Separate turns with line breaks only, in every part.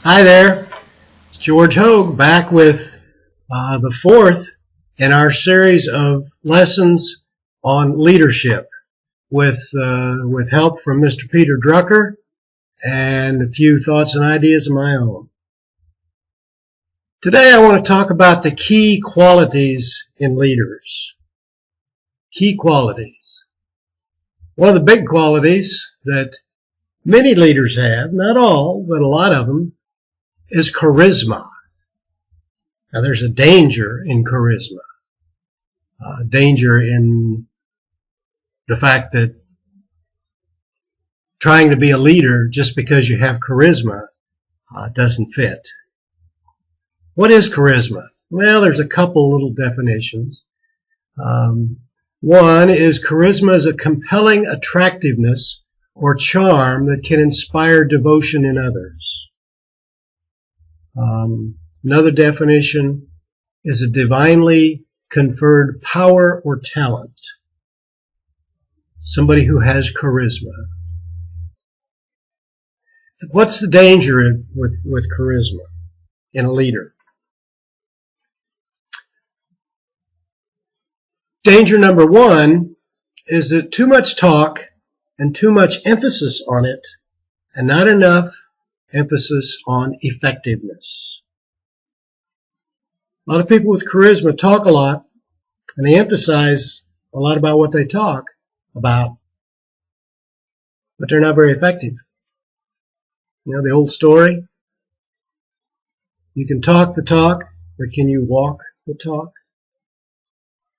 Hi there, it's George Hoge back with the fourth in our series of lessons on leadership with help from Mr. Peter Drucker and a few thoughts and ideas of my own. Today I want to talk about the key qualities in leaders. Key qualities. One of the big qualities that many leaders have, not all, but a lot of them, is charisma. Now there's a danger in charisma. Danger in the fact that trying to be a leader just because you have charisma doesn't fit. What is charisma? Well, there's a couple little definitions. One is charisma is a compelling attractiveness or charm that can inspire devotion in others. Another definition is a divinely conferred power or talent. Somebody who has charisma. What's the danger with charisma in a leader? Danger number one is that too much talk and too much emphasis on it and not enough emphasis on effectiveness. A lot of people with charisma talk a lot and they emphasize a lot about what they talk about, but they're not very effective. You know the old story? You can talk the talk, but can you walk the talk?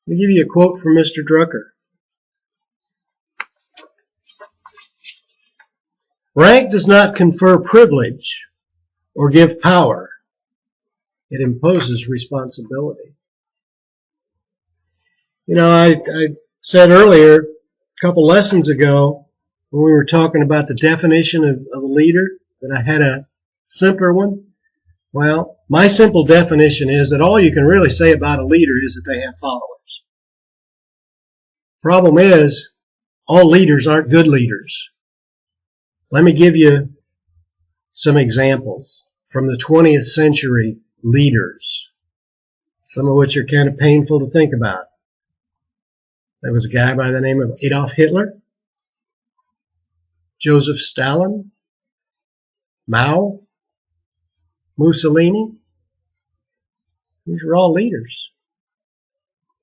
Let me give you a quote from Mr. Drucker. Rank does not confer privilege or give power. It imposes responsibility. You know, I said earlier, a couple lessons ago, when we were talking about the definition of a leader, that I had a simpler one. Well, my simple definition is that all you can really say about a leader is that they have followers. Problem is, all leaders aren't good leaders. Let me give you some examples from the 20th century leaders, some of which are kind of painful to think about. There was a guy by the name of Adolf Hitler, Joseph Stalin, Mao, Mussolini. These were all leaders.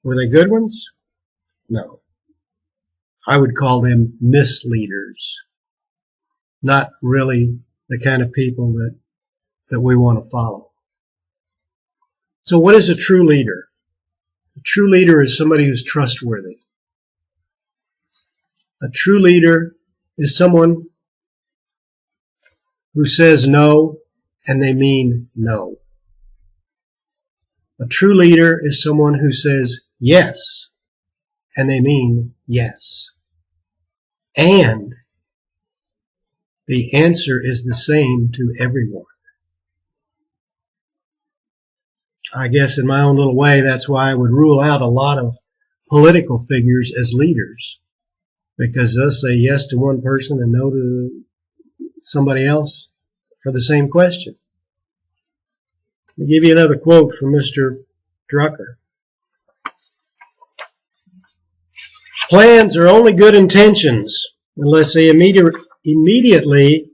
Were they good ones? No. I would call them misleaders. Not really the kind of people that we want to follow. So what is a true leader? A true leader is somebody who's trustworthy. A true leader is someone who says no and they mean no. A true leader is someone who says yes and they mean yes. And the answer is the same to everyone. I guess in my own little way, that's why I would rule out a lot of political figures as leaders, because they'll say yes to one person and no to somebody else for the same question. I'll give you another quote from Mr. Drucker. Plans are only good intentions unless they immediately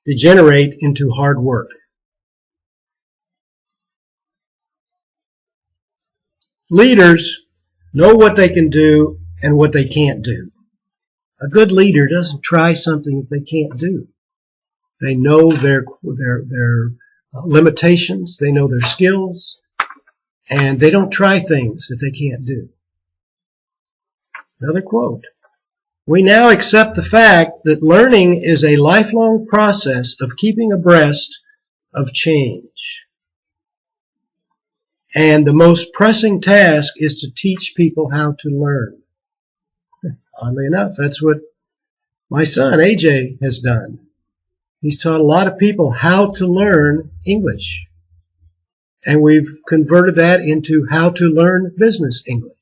degenerate into hard work. Leaders know what they can do and what they can't do. A good leader doesn't try something that they can't do. They know their limitations, they know their skills, and they don't try things that they can't do. Another quote. We now accept the fact that learning is a lifelong process of keeping abreast of change. And the most pressing task is to teach people how to learn. Oddly enough, that's what my son, AJ, has done. He's taught a lot of people how to learn English. And we've converted that into how to learn business English.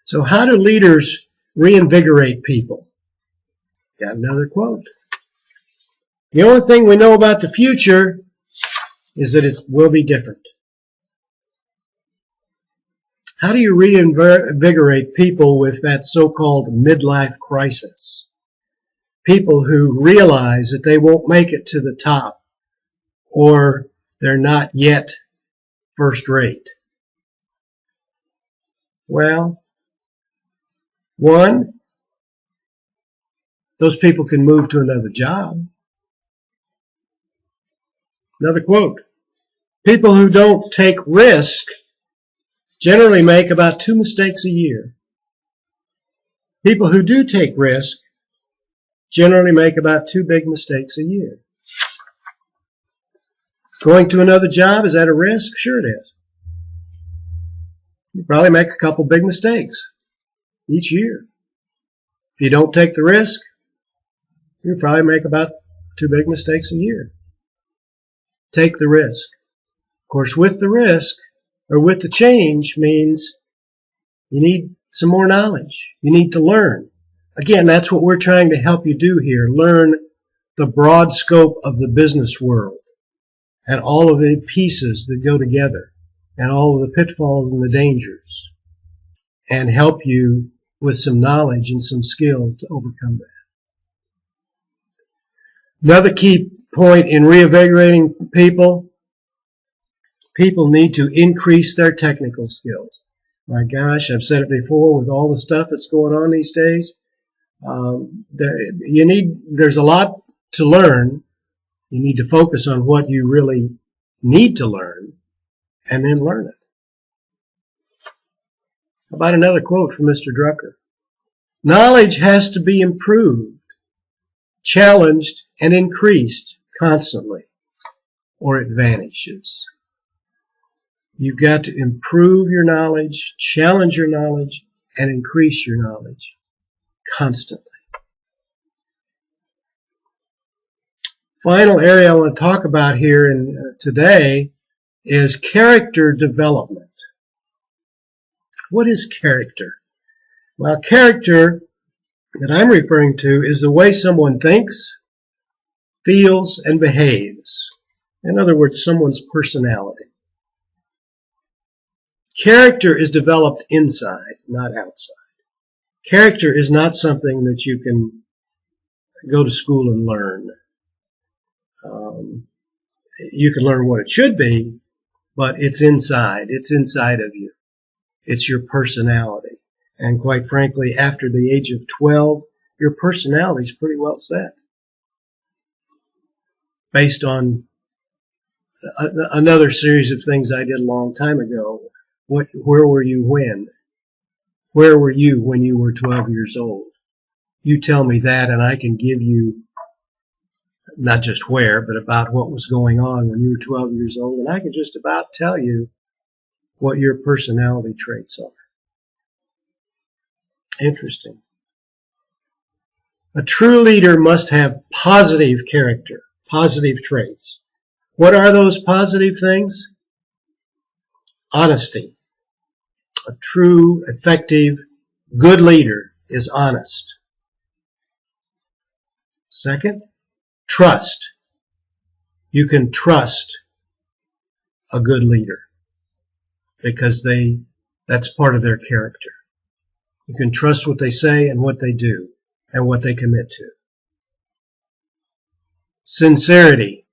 So how do leaders reinvigorate people? Got another quote. The only thing we know about the future is that it will be different. How do you reinvigorate people with that so-called midlife crisis? People who realize that they won't make it to the top, or they're not yet first rate. Well, one, those people can move to another job. Another quote, people who don't take risk generally make about 2 mistakes a year. People who do take risk generally make about 2 big mistakes a year. Going to another job, is that a risk? Sure it is. You probably make a couple big mistakes each year. If you don't take the risk, you probably make about 2 big mistakes a year. Take the risk. Of course, with the risk, or with the change, means you need some more knowledge. You need to learn. Again, that's what we're trying to help you do here. Learn the broad scope of the business world and all of the pieces that go together and all of the pitfalls and the dangers, and help you with some knowledge and some skills to overcome that. Another key point in reinvigorating people need to increase their technical skills. My gosh, I've said it before, with all the stuff that's going on these days, there's a lot to learn. You need to focus on what you really need to learn, and then learn it. How about another quote from Mr. Drucker? Knowledge has to be improved, challenged, and increased constantly, or it vanishes. You've got to improve your knowledge, challenge your knowledge, and increase your knowledge constantly. Final area I want to talk about here today is character development. What is character? Well, character that I'm referring to is the way someone thinks, feels, and behaves. In other words, someone's personality. Character is developed inside, not outside. Character is not something that you can go to school and learn. You can learn what it should be, but it's inside. It's inside of you. It's your personality. And quite frankly, after the age of 12, your personality is pretty well set. Based on another series of things I did a long time ago. Where were you when? Where were you when you were 12 years old? You tell me that, and I can give you not just where, but about what was going on when you were 12 years old, and I can just about tell you what your personality traits are. Interesting. A true leader must have positive character, positive traits. What are those positive things? Honesty. A true, effective, good leader is honest. Second, trust. You can trust a good leader because that's part of their character. You can trust what they say and what they do and what they commit to. Sincerity.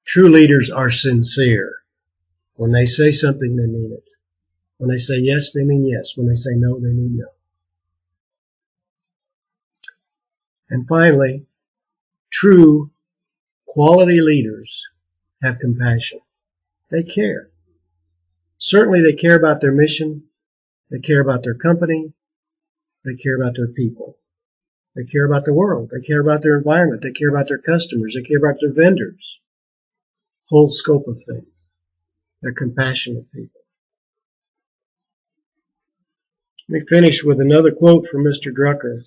True leaders are sincere. When they say something, they mean it. When they say yes, they mean yes. When they say no, they mean no. And finally, true quality leaders have compassion. They care. Certainly they care about their mission. They care about their company. They care about their people. They care about the world. They care about their environment. They care about their customers. They care about their vendors. Whole scope of things. They're compassionate people. Let me finish with another quote from Mr. Drucker.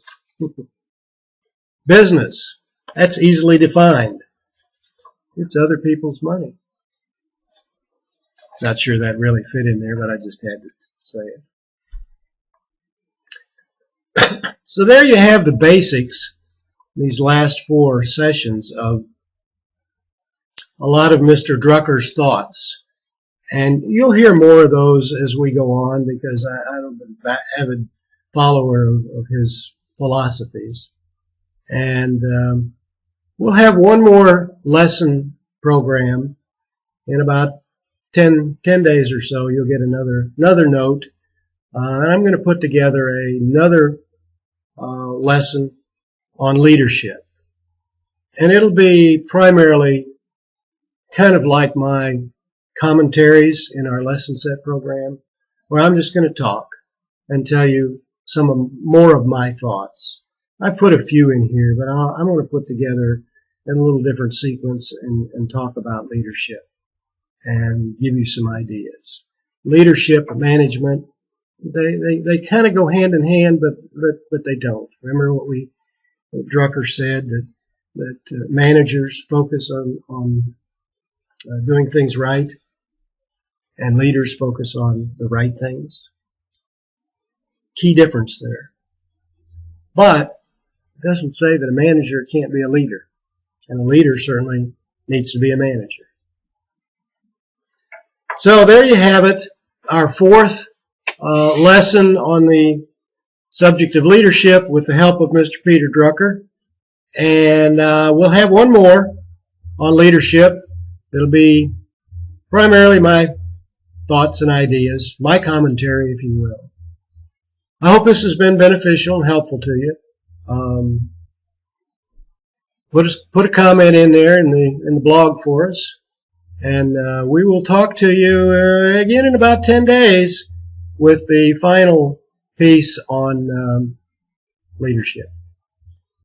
Business, that's easily defined. It's other people's money. Not sure that really fit in there, but I just had to say it. So there you have the basics these last 4 sessions of a lot of Mr. Drucker's thoughts. And you'll hear more of those as we go on, because I'm an avid follower of his philosophies. And we'll have one more lesson program in about 10 days or so. You'll get another note. And I'm going to put together another lesson on leadership. And it'll be primarily kind of like my commentaries in our lesson set program, where I'm just going to talk and tell you more of my thoughts. I put a few in here, but I'm going to put together in a little different sequence and talk about leadership and give you some ideas. Leadership and management, they kind of go hand in hand, but they don't. Remember what Drucker said, that managers focus on doing things right, and leaders focus on the right things. Key difference there. But it doesn't say that a manager can't be a leader, and a leader certainly needs to be a manager. So there you have it, our 4th lesson on the subject of leadership with the help of Mr. Peter Drucker. And we'll have one more on leadership. It'll be primarily my thoughts and ideas, my commentary, if you will. I hope this has been beneficial and helpful to you. Put a comment in there in the blog for us, and we will talk to you again in about 10 days with the final piece on leadership.